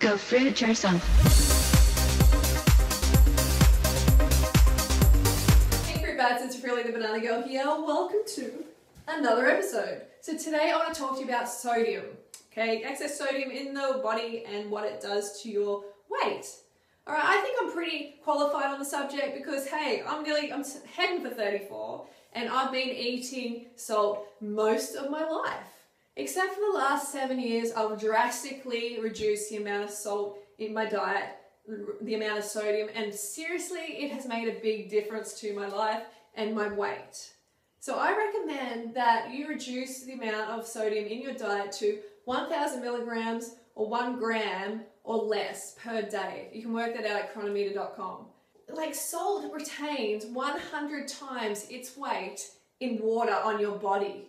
Go fruit yourself. Hey fruit bats, it's Freely the Banana Girl here. Welcome to another episode. So today I want to talk to you about sodium. Okay, excess sodium in the body and what it does to your weight. Alright, I think I'm pretty qualified on the subject because hey, I'm heading for 34 and I've been eating salt most of my life. Except for the last 7 years, I've drastically reduced the amount of salt in my diet, the amount of sodium, and seriously, it has made a big difference to my life and my weight. So I recommend that you reduce the amount of sodium in your diet to 1,000 milligrams or 1 gram or less per day. You can work that out at Cronometer.com. Like salt retains 100 times its weight in water on your body.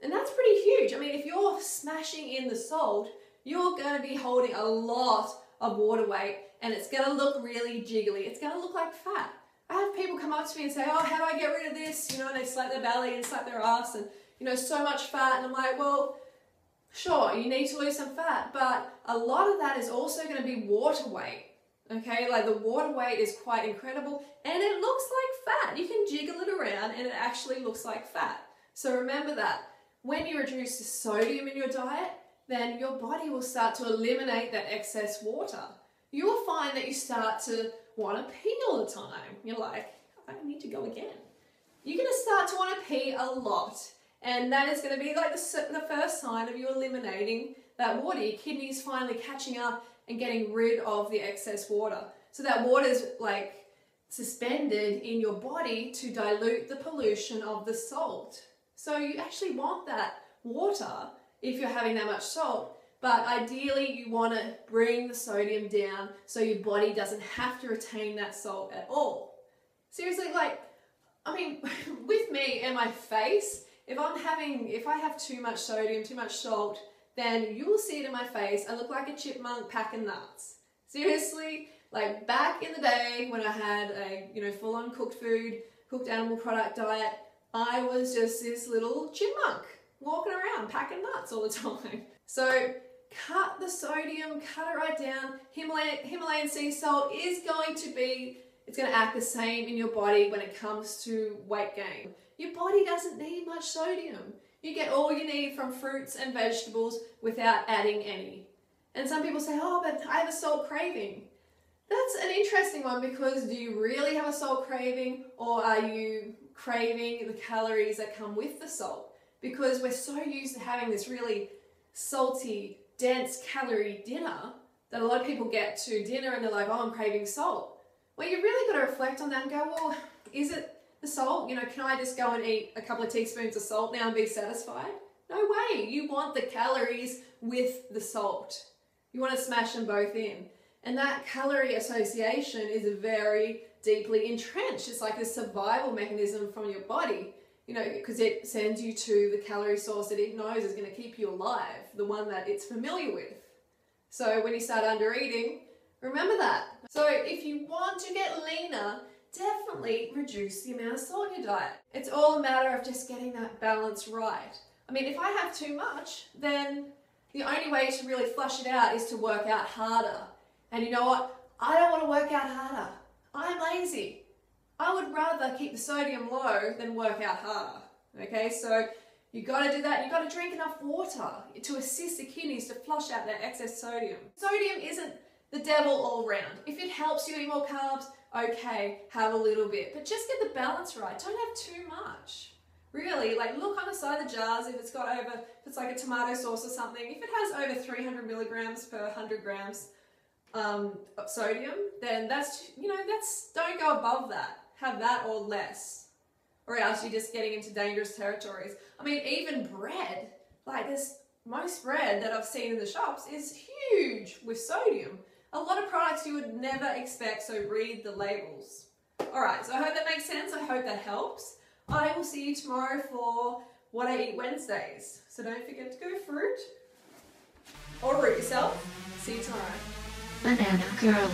And that's pretty huge. I mean, if you're smashing in the salt, you're going to be holding a lot of water weight and it's going to look really jiggly. It's going to look like fat. I have people come up to me and say, oh, how do I get rid of this? You know, and they slap their belly and slap their ass and, you know, so much fat. And I'm like, well, sure, you need to lose some fat, but a lot of that is also going to be water weight. Okay, like the water weight is quite incredible and it looks like fat. You can jiggle it around and it actually looks like fat. So remember that. When you reduce the sodium in your diet, then your body will start to eliminate that excess water. You will find that you start to want to pee all the time. You're like, I need to go again. You're going to start to want to pee a lot. And that is going to be like the first sign of you eliminating that water. Your kidneys finally catching up and getting rid of the excess water. So that water is like suspended in your body to dilute the pollution of the salt. So you actually want that water if you're having that much salt, but ideally you want to bring the sodium down so your body doesn't have to retain that salt at all. Seriously, like, I mean, with me and my face, if I have too much sodium, too much salt, then you will see it in my face. I look like a chipmunk packing nuts. Seriously, like back in the day when I had a, you know, full-on cooked food, cooked animal product diet, I was just this little chipmunk walking around packing nuts all the time. So cut the sodium, cut it right down. Himalayan sea salt is going to act the same in your body when it comes to weight gain. Your body doesn't need much sodium. You get all you need from fruits and vegetables without adding any. And some people say, oh, but I have a salt craving. That's an interesting one because do you really have a salt craving or are you craving the calories that come with the salt? Because we're so used to having this really salty, dense calorie dinner that a lot of people get to dinner and they're like, oh, I'm craving salt. Well, you really got to reflect on that and go, well, is it the salt? You know, can I just go and eat a couple of teaspoons of salt now and be satisfied? No way. You want the calories with the salt. You want to smash them both in. And that calorie association is very deeply entrenched. It's like a survival mechanism from your body, you know, because it sends you to the calorie source that it knows is going to keep you alive, the one that it's familiar with. So when you start under eating, remember that. So if you want to get leaner, definitely reduce the amount of salt in your diet. It's all a matter of just getting that balance right. I mean, if I have too much, then the only way to really flush it out is to work out harder. And you know what? I don't want to work out harder. I'm lazy. I would rather keep the sodium low than work out harder. Okay, so you got to do that. You got to drink enough water to assist the kidneys to flush out that excess sodium. Sodium isn't the devil all round. If it helps you eat more carbs, okay, have a little bit. But just get the balance right. Don't have too much. Really, like look on the side of the jars if it's like a tomato sauce or something. If it has over 300 milligrams per 100 grams, sodium, then don't go above that. Have that or less, or else you're just getting into dangerous territories. I mean, even bread, like most bread that I've seen in the shops is huge with sodium. A lot of products you would never expect, so read the labels. Alright, so I hope that makes sense. I hope that helps. I will see you tomorrow for What I Eat Wednesdays. So don't forget to go fruit or root yourself. See you tomorrow. Banana Girl.